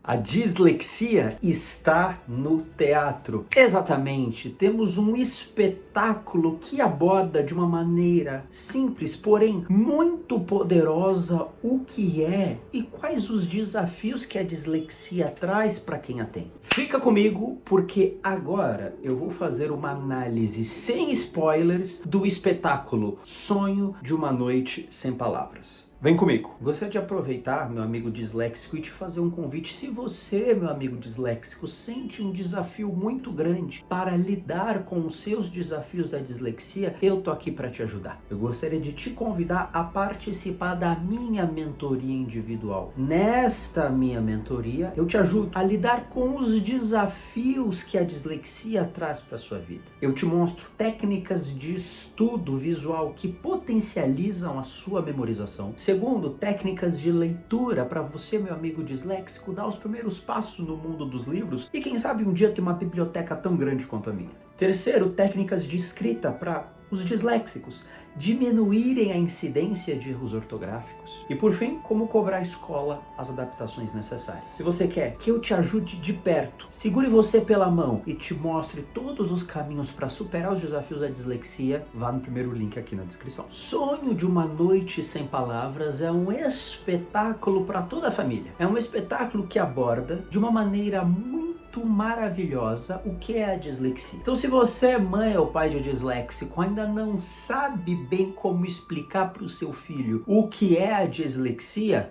A dislexia está no teatro. Exatamente, temos um espetáculo que aborda de uma maneira simples, porém muito poderosa, o que é e quais os desafios que a dislexia traz para quem a tem. Fica comigo porque agora eu vou fazer uma análise sem spoilers do espetáculo Sonho de uma Noite Sem Palavras. Vem comigo. Gostaria de aproveitar, meu amigo disléxico, e te fazer um convite. Se você, meu amigo disléxico, sente um desafio muito grande para lidar com os seus desafios da dislexia, eu tô aqui para te ajudar. Eu gostaria de te convidar a participar da minha mentoria individual. Nesta minha mentoria, eu te ajudo a lidar com os desafios que a dislexia traz para sua vida. Eu te mostro técnicas de estudo visual que potencializam a sua memorização. Segundo, técnicas de leitura para você, meu amigo disléxico, dar os primeiros passos no mundo dos livros e quem sabe um dia ter uma biblioteca tão grande quanto a minha. Terceiro, técnicas de escrita para os disléxicos diminuírem a incidência de erros ortográficos. E por fim, como cobrar à escola as adaptações necessárias. Se você quer que eu te ajude de perto, segure você pela mão e te mostre todos os caminhos para superar os desafios da dislexia, vá no primeiro link aqui na descrição. Sonho de uma Noite Sem Palavras é um espetáculo para toda a família. É um espetáculo que aborda de uma maneira muito maravilhosa o que é a dislexia. Então, se você é mãe ou pai de disléxico, ainda não sabe bem como explicar para o seu filho o que é a dislexia,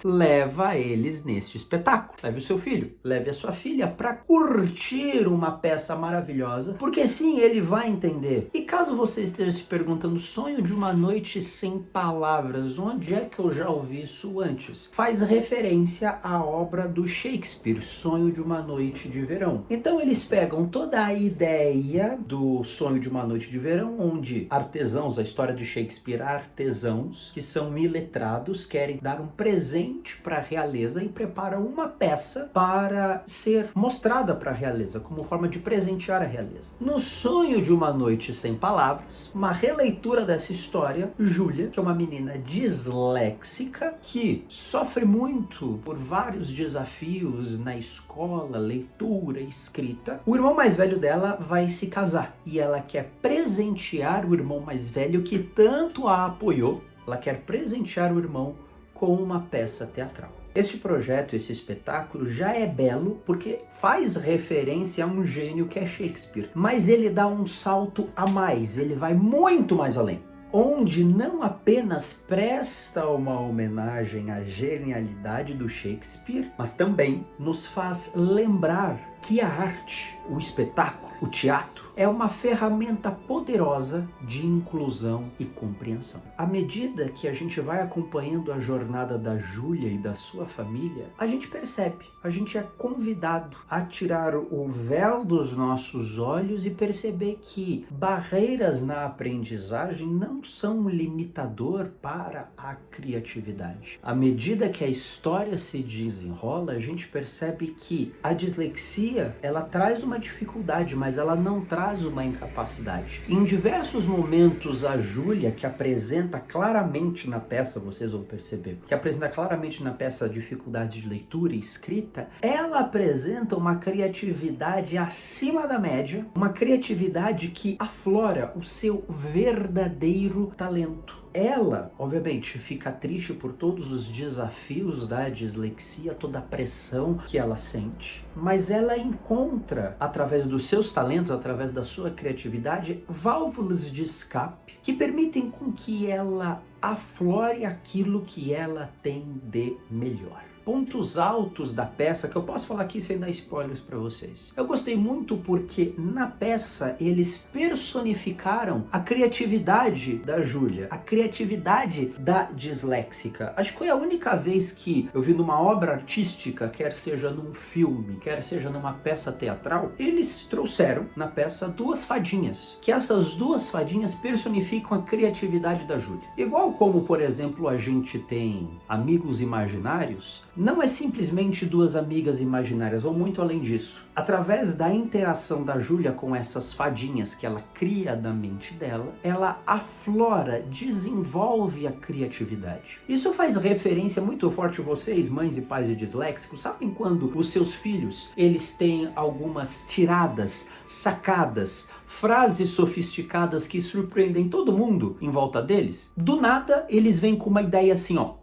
leva eles neste espetáculo. Leve o seu filho, leve a sua filha para curtir uma peça maravilhosa, porque sim, ele vai entender. E caso você esteja se perguntando, Sonho de uma Noite Sem Palavras, onde é que eu já ouvi isso antes? Faz referência à obra do Shakespeare, Sonho de uma Noite de Verão. Então eles pegam toda a ideia do Sonho de uma Noite de Verão, onde artesãos, a história de Shakespeare, artesãos que são iletrados, querem dar um presente para a realeza e preparam uma peça para ser mostrada para a realeza, como forma de presentear a realeza. No Sonho de uma Noite Sem Palavras, uma releitura dessa história, Júlia, que é uma menina disléxica, que sofre muito por vários desafios na escola, leitura, escrita, o irmão mais velho dela vai se casar e ela quer presentear o irmão mais velho que tanto a apoiou, ela quer presentear o irmão com uma peça teatral. Este projeto, esse espetáculo já é belo porque faz referência a um gênio que é Shakespeare, mas ele dá um salto a mais, ele vai muito mais além, onde não apenas presta uma homenagem à genialidade do Shakespeare, mas também nos faz lembrar que a arte, o espetáculo, o teatro, é uma ferramenta poderosa de inclusão e compreensão. À medida que a gente vai acompanhando a jornada da Júlia e da sua família, a gente percebe, a gente é convidado a tirar o véu dos nossos olhos e perceber que barreiras na aprendizagem não são um limitador para a criatividade. À medida que a história se desenrola, a gente percebe que a dislexia, ela traz uma dificuldade, mas ela não traz uma incapacidade. Em diversos momentos, a Júlia, que apresenta claramente na peça, vocês vão perceber, que apresenta claramente na peça a dificuldade de leitura e escrita, ela apresenta uma criatividade acima da média, uma criatividade que aflora o seu verdadeiro talento. Ela, obviamente, fica triste por todos os desafios da dislexia, toda a pressão que ela sente, mas ela encontra, através dos seus talentos, através da sua criatividade, válvulas de escape que permitem com que ela aflore aquilo que ela tem de melhor. Pontos altos da peça que eu posso falar aqui sem dar spoilers para vocês. Eu gostei muito porque na peça eles personificaram a criatividade da Júlia, a criatividade da disléxica. Acho que foi a única vez que eu vi numa obra artística, quer seja num filme, quer seja numa peça teatral, eles trouxeram na peça duas fadinhas, que essas duas fadinhas personificam a criatividade da Júlia. Igual como, por exemplo, a gente tem amigos imaginários, não é simplesmente duas amigas imaginárias, vão muito além disso. Através da interação da Júlia com essas fadinhas que ela cria da mente dela, ela aflora, desenvolve a criatividade. Isso faz referência muito forte a vocês, mães e pais de disléxicos, sabem quando os seus filhos, eles têm algumas tiradas, sacadas, frases sofisticadas que surpreendem todo mundo em volta deles? Do nada, eles vêm com uma ideia assim, ó.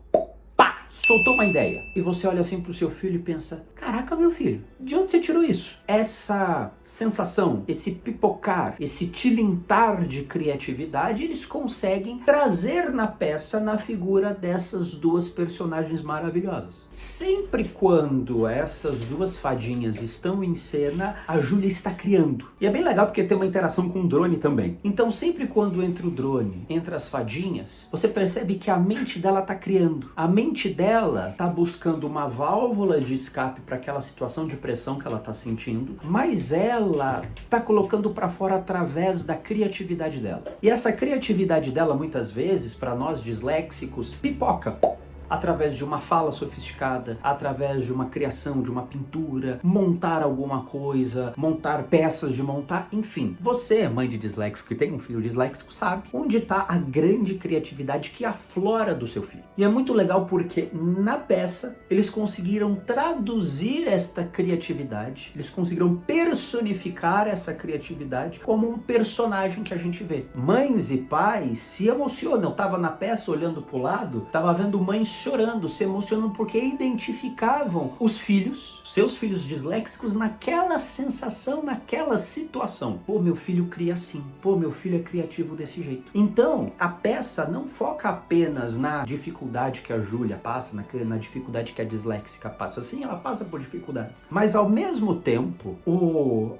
Soltou uma ideia e você olha assim pro seu filho e pensa, caraca, meu filho, de onde você tirou isso? Essa sensação, esse pipocar, esse tilintar de criatividade, eles conseguem trazer na peça, na figura dessas duas personagens maravilhosas. Sempre quando estas duas fadinhas estão em cena, a Júlia está criando. E é bem legal porque tem uma interação com o drone também. Então sempre quando entra o drone, entra as fadinhas, você percebe que a mente dela está criando. A mente dela está buscando uma válvula de escape para aquela situação de pressão que ela está sentindo, mas ela está colocando para fora através da criatividade dela. E essa criatividade dela, muitas vezes, para nós disléxicos, pipoca. Através de uma fala sofisticada, através de uma criação, de uma pintura, montar alguma coisa, montar peças de montar, enfim. Você, mãe de disléxico, que tem um filho disléxico, sabe onde está a grande criatividade que aflora do seu filho. E é muito legal porque na peça eles conseguiram traduzir esta criatividade, eles conseguiram personificar essa criatividade como um personagem que a gente vê. Mães e pais se emocionam. Eu estava na peça olhando pro lado, estava vendo mães chorando, se emocionando porque identificavam os filhos, seus filhos disléxicos, naquela sensação, naquela situação. Pô, meu filho cria assim. Pô, meu filho é criativo desse jeito. Então, a peça não foca apenas na dificuldade que a Júlia passa, na dificuldade que a disléxica passa. Sim, ela passa por dificuldades. Mas, ao mesmo tempo,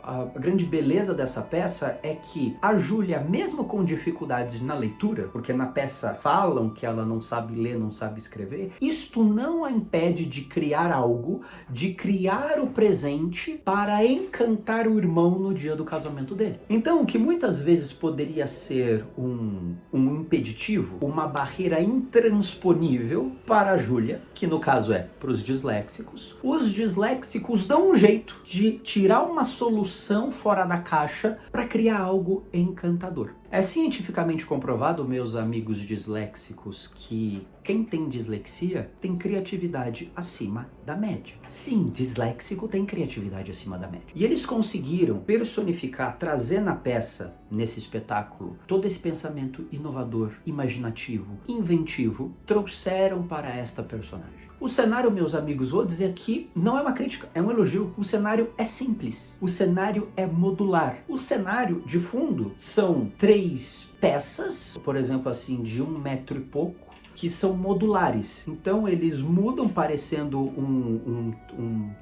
a grande beleza dessa peça é que a Júlia, mesmo com dificuldades na leitura, porque na peça falam que ela não sabe ler, não sabe escrever, isto não a impede de criar algo, de criar o presente para encantar o irmão no dia do casamento dele. Então, o que muitas vezes poderia ser um impeditivo, uma barreira intransponível para a Júlia, que no caso é para os disléxicos, os disléxicos dão um jeito de tirar uma solução fora da caixa para criar algo encantador. É cientificamente comprovado, meus amigos disléxicos, que quem tem dislexia tem criatividade acima da média. Sim, disléxico tem criatividade acima da média. E eles conseguiram personificar, trazer na peça, nesse espetáculo, todo esse pensamento inovador, imaginativo, inventivo, trouxeram para esta personagem. O cenário, meus amigos, vou dizer aqui, não é uma crítica, é um elogio. O cenário é simples, o cenário é modular. O cenário de fundo são 3 peças, por exemplo assim, de 1 metro e pouco, que são modulares. Então eles mudam parecendo um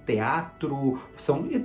teatro,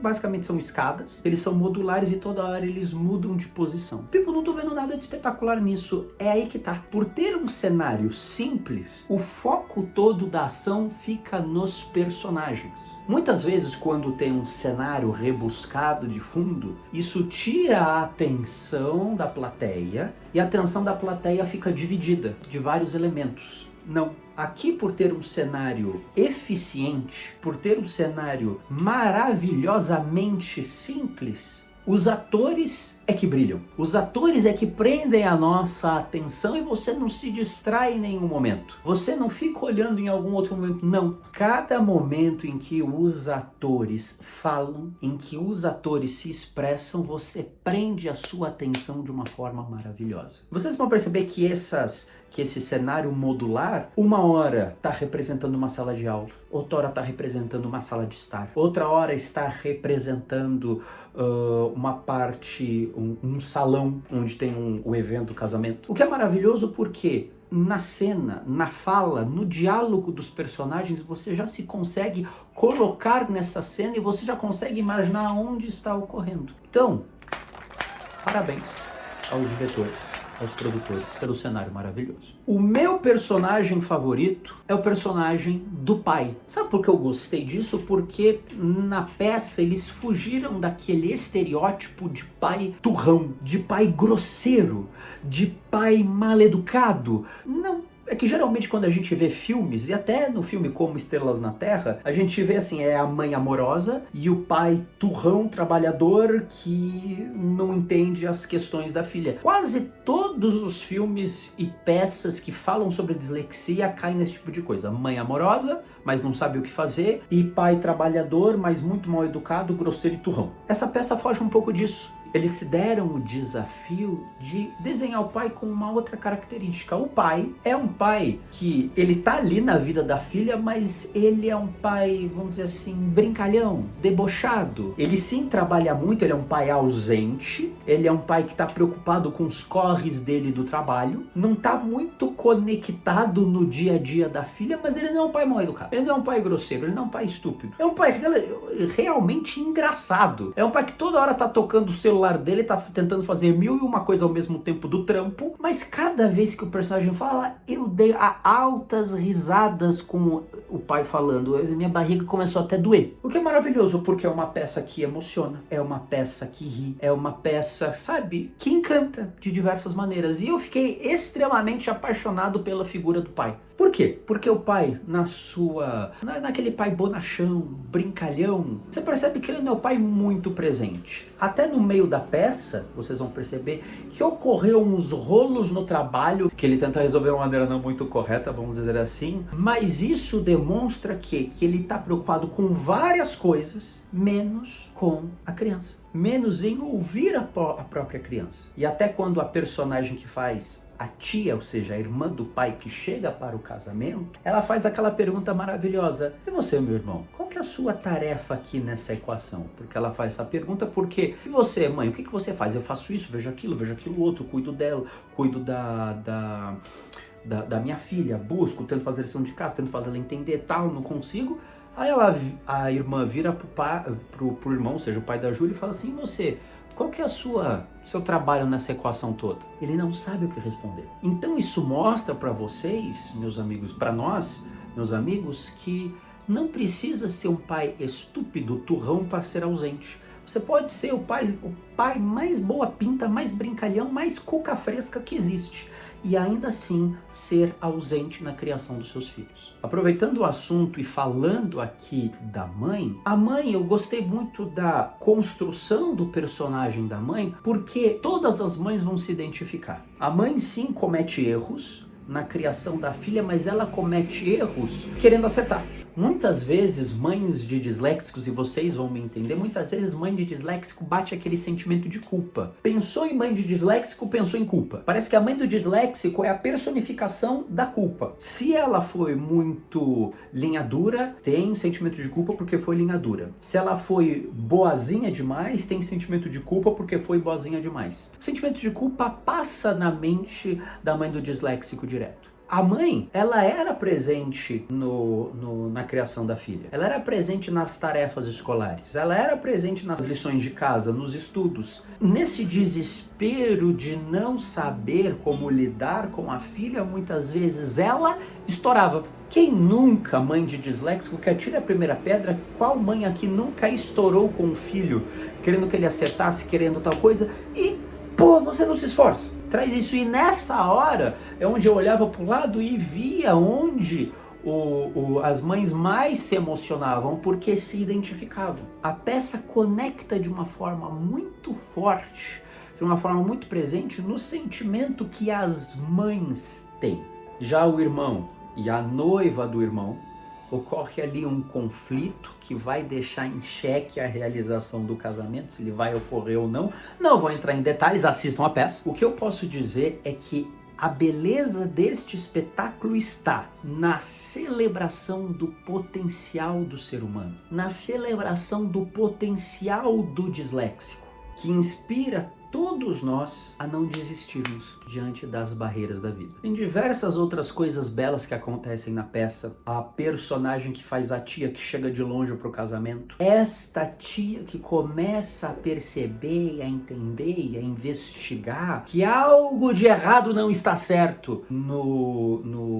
basicamente são escadas, eles são modulares e toda hora eles mudam de posição. Tipo, não tô vendo nada de espetacular nisso, é aí que tá. Por ter um cenário simples, o foco todo da ação fica nos personagens. Muitas vezes quando tem um cenário rebuscado de fundo, isso tira a atenção da plateia e a atenção da plateia fica dividida de vários elementos. Não. Aqui, por ter um cenário eficiente, por ter um cenário maravilhosamente simples, os atores é que brilham. Os atores é que prendem a nossa atenção e você não se distrai em nenhum momento. Você não fica olhando em algum outro momento, não. Cada momento em que os atores falam, em que os atores se expressam, você prende a sua atenção de uma forma maravilhosa. Vocês vão perceber que esse cenário modular, uma hora está representando uma sala de aula, outra hora está representando uma sala de estar, outra hora está representando uma parte, um salão onde tem o evento, o casamento. O que é maravilhoso porque na cena, na fala, no diálogo dos personagens, você já se consegue colocar nessa cena e você já consegue imaginar onde está ocorrendo. Então, parabéns aos diretores, aos produtores, pelo cenário maravilhoso. O meu personagem favorito é o personagem do pai. Sabe por que eu gostei disso? Porque na peça eles fugiram daquele estereótipo de pai turrão, de pai grosseiro, de pai mal educado. Não. É que geralmente quando a gente vê filmes, e até no filme Como Estrelas na Terra, a gente vê assim, é a mãe amorosa e o pai turrão, trabalhador, que não entende as questões da filha. Quase todos os filmes e peças que falam sobre dislexia caem nesse tipo de coisa. Mãe amorosa, mas não sabe o que fazer, e pai trabalhador, mas muito mal educado, grosseiro e turrão. Essa peça foge um pouco disso. Eles se deram o desafio de desenhar o pai com uma outra característica. O pai é um pai que ele tá ali na vida da filha, mas ele é um pai, vamos dizer assim, brincalhão, debochado. Ele sim trabalha muito, ele é um pai ausente, ele é um pai que tá preocupado com os corres dele do trabalho, não tá muito conectado no dia a dia da filha, mas ele não é um pai mal educado, ele não é um pai grosseiro, ele não é um pai estúpido. É um pai realmente engraçado. É um pai que toda hora tá tocando o celular dele, tá tentando fazer 1001 coisa ao mesmo tempo do trampo, mas cada vez que o personagem fala, eu dei altas risadas com o pai falando, minha barriga começou até a doer. O que é maravilhoso, porque é uma peça que emociona, é uma peça que ri, é uma peça, sabe, que encanta de diversas maneiras. E eu fiquei extremamente apaixonado pela figura do pai. Por quê? Porque o pai, naquele pai bonachão, brincalhão, você percebe que ele não é o pai muito presente. Até no meio da peça, vocês vão perceber que ocorreu uns rolos no trabalho, que ele tenta resolver de uma maneira não muito correta, vamos dizer assim, mas isso demonstra que ele está preocupado com várias coisas, menos com a criança. Menos em ouvir a própria criança. E até quando a personagem que faz a tia, ou seja, a irmã do pai que chega para o casamento, ela faz aquela pergunta maravilhosa: e você, meu irmão, qual que é a sua tarefa aqui nessa equação? Porque ela faz essa pergunta porque, e você, mãe, o que você faz? Eu faço isso, vejo aquilo outro, cuido dela, cuido da minha filha, busco, tento fazer lição de casa, tento fazer ela entender tal, não consigo. Aí a irmã vira pro irmão, ou seja, o pai da Júlia, e fala assim: você, qual que é seu trabalho nessa equação toda? Ele não sabe o que responder. Então isso mostra para vocês, meus amigos, para nós, meus amigos, que não precisa ser um pai estúpido, turrão para ser ausente. Você pode ser o pai mais boa pinta, mais brincalhão, mais cuca fresca que existe, e ainda assim ser ausente na criação dos seus filhos. Aproveitando o assunto e falando aqui da mãe, a mãe, eu gostei muito da construção do personagem da mãe, porque todas as mães vão se identificar. A mãe sim comete erros na criação da filha, mas ela comete erros querendo acertar. Muitas vezes mães de disléxicos, e vocês vão me entender, muitas vezes mãe de disléxico bate aquele sentimento de culpa. Pensou em mãe de disléxico, pensou em culpa. Parece que a mãe do disléxico é a personificação da culpa. Se ela foi muito linha dura, tem sentimento de culpa porque foi linha dura. Se ela foi boazinha demais, tem sentimento de culpa porque foi boazinha demais. O sentimento de culpa passa na mente da mãe do disléxico direto. A mãe, ela era presente na criação da filha. Ela era presente nas tarefas escolares. Ela era presente nas lições de casa, nos estudos. Nesse desespero de não saber como lidar com a filha, muitas vezes ela estourava. Quem nunca, mãe de disléxico, que atire a primeira pedra, qual mãe aqui nunca estourou com o filho, querendo que ele acertasse, querendo tal coisa, e, pô, você não se esforça. Traz isso, e nessa hora é onde eu olhava para o lado e via onde as mães mais se emocionavam, porque se identificavam. A peça conecta de uma forma muito forte, de uma forma muito presente no sentimento que as mães têm. Já o irmão e a noiva do irmão, ocorre ali um conflito que vai deixar em xeque a realização do casamento, se ele vai ocorrer ou não. Não vou entrar em detalhes, assistam a peça. O que eu posso dizer é que a beleza deste espetáculo está na celebração do potencial do ser humano, na celebração do potencial do disléxico, que inspira todos nós a não desistirmos diante das barreiras da vida. Tem diversas outras coisas belas que acontecem na peça. A personagem que faz a tia que chega de longe pro casamento. Esta tia que começa a perceber, a entender e a investigar que algo de errado não está certo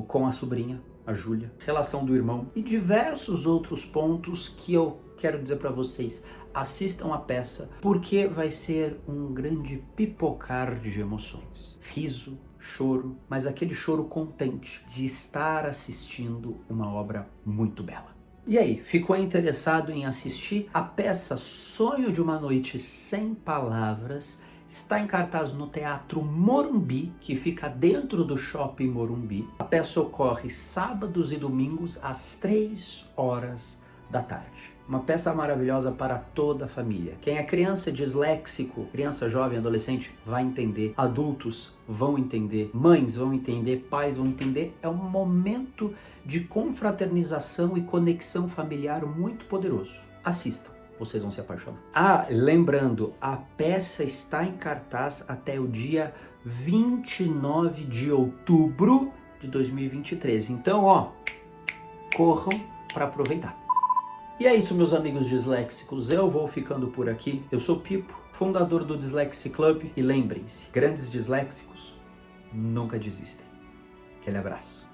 com a sobrinha, a Júlia. Relação do irmão e diversos outros pontos que eu quero dizer para vocês. Assistam a peça, porque vai ser um grande pipocar de emoções. Riso, choro, mas aquele choro contente de estar assistindo uma obra muito bela. E aí, ficou interessado em assistir? A peça Sonho de uma Noite Sem Palavras está em cartaz no Teatro Morumbi, que fica dentro do Shopping Morumbi. A peça ocorre sábados e domingos às 3 horas da tarde. Uma peça maravilhosa para toda a família. Quem é criança disléxico, criança, jovem, adolescente, vai entender. Adultos vão entender. Mães vão entender. Pais vão entender. É um momento de confraternização e conexão familiar muito poderoso. Assistam, vocês vão se apaixonar. Ah, lembrando, a peça está em cartaz até o dia 29 de outubro de 2023. Então, ó, corram para aproveitar. E é isso, meus amigos disléxicos, eu vou ficando por aqui. Eu sou Pipo, fundador do Dyslexia Club, e lembrem-se, grandes disléxicos nunca desistem. Aquele abraço.